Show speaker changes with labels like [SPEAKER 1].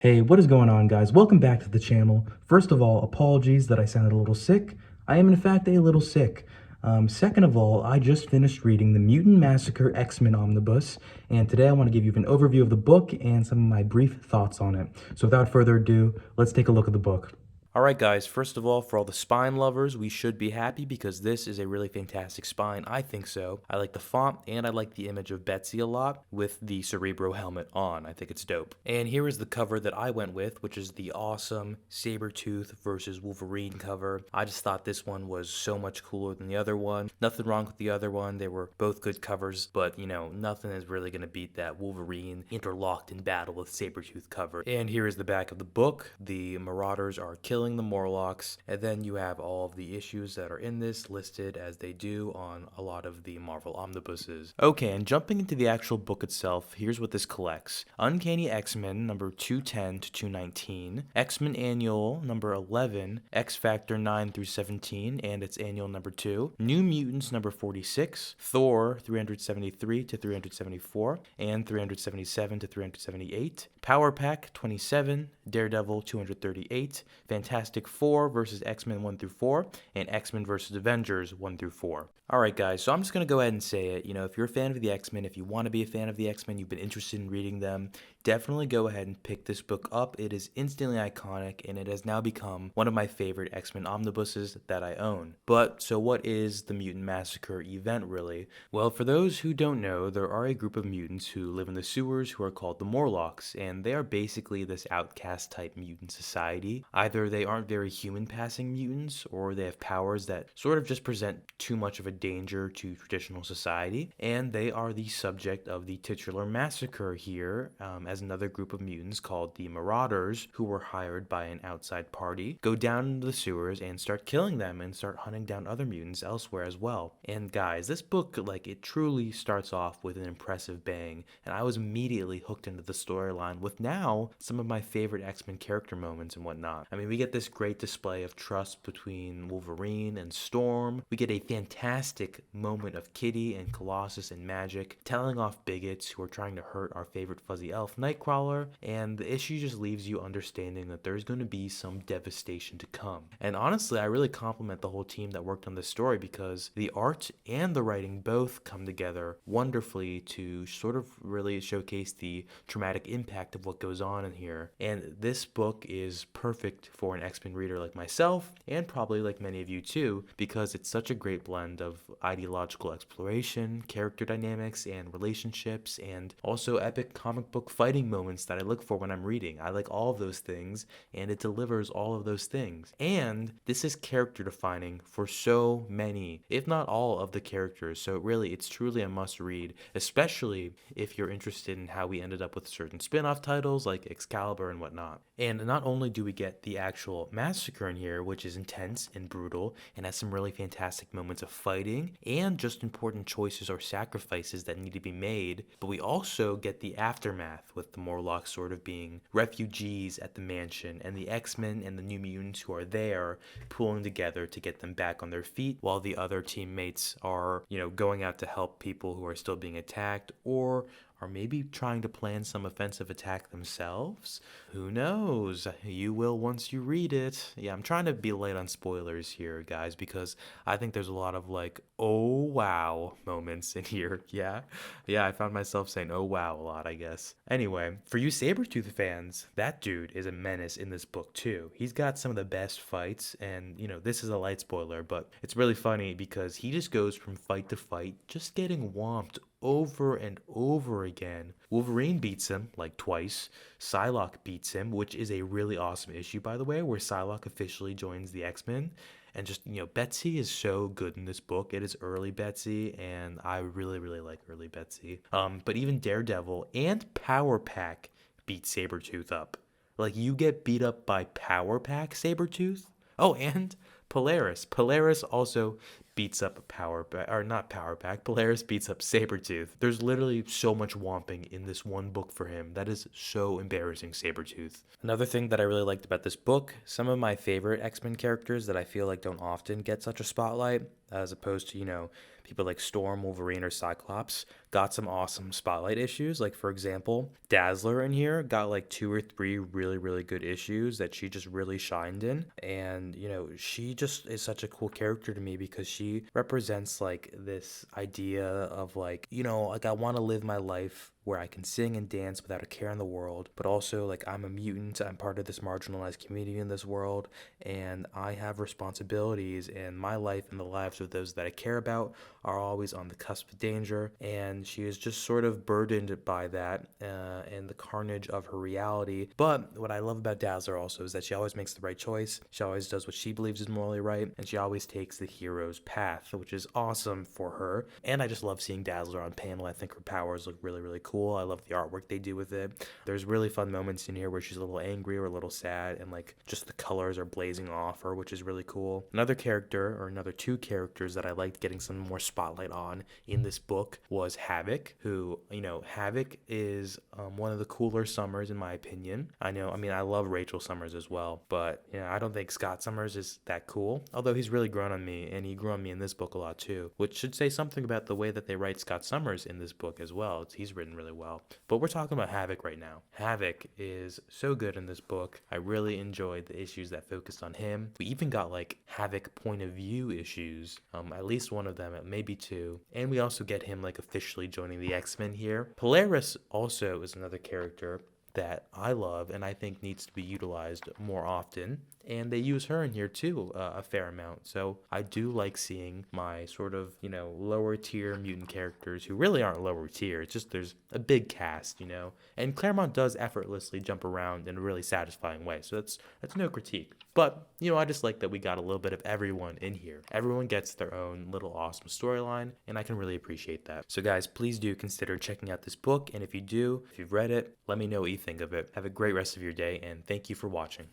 [SPEAKER 1] Hey, what is going on, guys? Welcome back to the channel. First of all, apologies that I sounded a little sick. I am, in fact, a little sick. Second of all, I just finished reading the Mutant Massacre X-Men Omnibus, and today I want to give you an overview of the book and some of my brief thoughts on it. So without further ado, let's take a look at the book.
[SPEAKER 2] Alright guys, first of all, for all the spine lovers, we should be happy because this is a really fantastic spine. I think so. I like the font and I like the image of Betsy a lot with the Cerebro helmet on. I think it's dope. And here is the cover that I went with, which is the awesome Sabretooth versus Wolverine cover. I just thought this one was so much cooler than the other one. Nothing wrong with the other one. They were both good covers, but nothing is really going to beat that Wolverine interlocked in battle with Sabretooth cover. And here is the back of the book. The Marauders are killing the Morlocks, and then you have all of the issues that are in this listed as they do on a lot of the Marvel omnibuses. Okay, and jumping into the actual book itself, here's what this collects. Uncanny X-Men number 210 to 219, X-Men Annual number 11, X-Factor 9 through 17 and its annual number 2, New Mutants number 46, Thor 373 to 374 and 377 to 378, Power Pack 27, Daredevil 238, Fantastic Four versus X-Men 1 through 4, and X-Men versus Avengers 1 through 4. Alright guys, so I'm just going to go ahead and say it. If you're a fan of the X-Men, if you want to be a fan of the X-Men, you've been interested in reading them, definitely go ahead and pick this book up. It is instantly iconic, and it has now become one of my favorite X-Men omnibuses that I own. But, so what is the Mutant Massacre event really? Well, for those who don't know, there are a group of mutants who live in the sewers who are called the Morlocks, and they are basically this outcast type mutant society. Either they aren't very human passing mutants, or they have powers that sort of just present too much of a danger to traditional society, and they are the subject of the titular massacre here, as another group of mutants called the Marauders, who were hired by an outside party, go down into the sewers and start killing them and start hunting down other mutants elsewhere as well. And guys, this book, it truly starts off with an impressive bang, and I was immediately hooked into the storyline with now some of my favorite X-Men character moments and whatnot. I mean, we get this great display of trust between Wolverine and Storm. We get a fantastic moment of Kitty and Colossus and Magic telling off bigots who are trying to hurt our favorite fuzzy elf Nightcrawler, and the issue just leaves you understanding that there's going to be some devastation to come. And honestly, I really compliment the whole team that worked on this story because the art and the writing both come together wonderfully to sort of really showcase the traumatic impact of what goes on in here. And this book is perfect for an X-Men reader like myself, and probably like many of you too, because it's such a great blend of ideological exploration, character dynamics, and relationships, and also epic comic book fighting moments that I look for when I'm reading. I like all of those things, and it delivers all of those things. And this is character defining for so many, if not all, of the characters. So really, it's truly a must read, especially if you're interested in how we ended up with certain spin-off titles like Excalibur and whatnot. And not only do we get the actual massacre in here, which is intense and brutal and has some really fantastic moments of fighting and just important choices or sacrifices that need to be made, but we also get the aftermath with the Morlocks sort of being refugees at the mansion and the X-Men and the New Mutants who are there pulling together to get them back on their feet while the other teammates are, going out to help people who are still being attacked or are maybe trying to plan some offensive attack themselves. Who knows? You will once you read it. Yeah, I'm trying to be light on spoilers here, guys, because I think there's a lot of oh wow moments in here. Yeah, I found myself saying oh wow a lot, I guess. Anyway, for you Sabretooth fans, that dude is a menace in this book too. He's got some of the best fights, and this is a light spoiler, but it's really funny because he just goes from fight to fight, just getting whomped over and over again. Wolverine beats him twice. Psylocke beats him, which is a really awesome issue, by the way, where Psylocke officially joins the X-Men. And just, Betsy is so good in this book. It is early Betsy, and I really, really like early Betsy. But even Daredevil and Power Pack beat Sabretooth up. You get beat up by Power Pack Sabretooth? Oh, and Polaris. Polaris also beats up Polaris beats up Sabretooth. There's literally so much whomping in this one book for him. That is so embarrassing, Sabretooth. Another thing that I really liked about this book, some of my favorite X-Men characters that I feel like don't often get such a spotlight, as opposed to, people like Storm, Wolverine, or Cyclops got some awesome spotlight issues. Like, for example, Dazzler in here got like 2 or 3 really, really good issues that she just really shined in. And, she just is such a cool character to me because she represents like this idea of like, like I want to live my life where I can sing and dance without a care in the world, but also like I'm a mutant, I'm part of this marginalized community in this world, and I have responsibilities, and my life and the lives of those that I care about are always on the cusp of danger. And she is just sort of burdened by that and the carnage of her reality. But what I love about Dazzler also is that she always makes the right choice. She always does what she believes is morally right, and she always takes the hero's path, which is awesome for her. And I just love seeing Dazzler on panel. I think her powers look really, really cool. I love the artwork they do with it. There's really fun moments in here where she's a little angry or a little sad, and like just the colors are blazing off her, which is really cool. Another character, or another 2 characters that I liked getting some more spotlight on in this book was Havoc, who, Havoc is one of the cooler Summers in my opinion. I love Rachel Summers as well, but I don't think Scott Summers is that cool, although he's really grown on me, and he grew on me in this book a lot too, which should say something about the way that they write Scott Summers in this book as well. He's written really well. But we're talking about Havoc right now. Havoc is so good in this book. I really enjoyed the issues that focused on him. We even got like Havoc point of view issues, at least one of them, maybe 2. And we also get him like officially joining the X-Men here. Polaris also is another character that I love and I think needs to be utilized more often. And they use her in here too, a fair amount. So I do like seeing my sort of, lower tier mutant characters who really aren't lower tier. It's just there's a big cast, And Claremont does effortlessly jump around in a really satisfying way. So that's no critique. But, I just like that we got a little bit of everyone in here. Everyone gets their own little awesome storyline, and I can really appreciate that. So guys, please do consider checking out this book. And if you do, if you've read it, let me know what you think of it. Have a great rest of your day, and thank you for watching.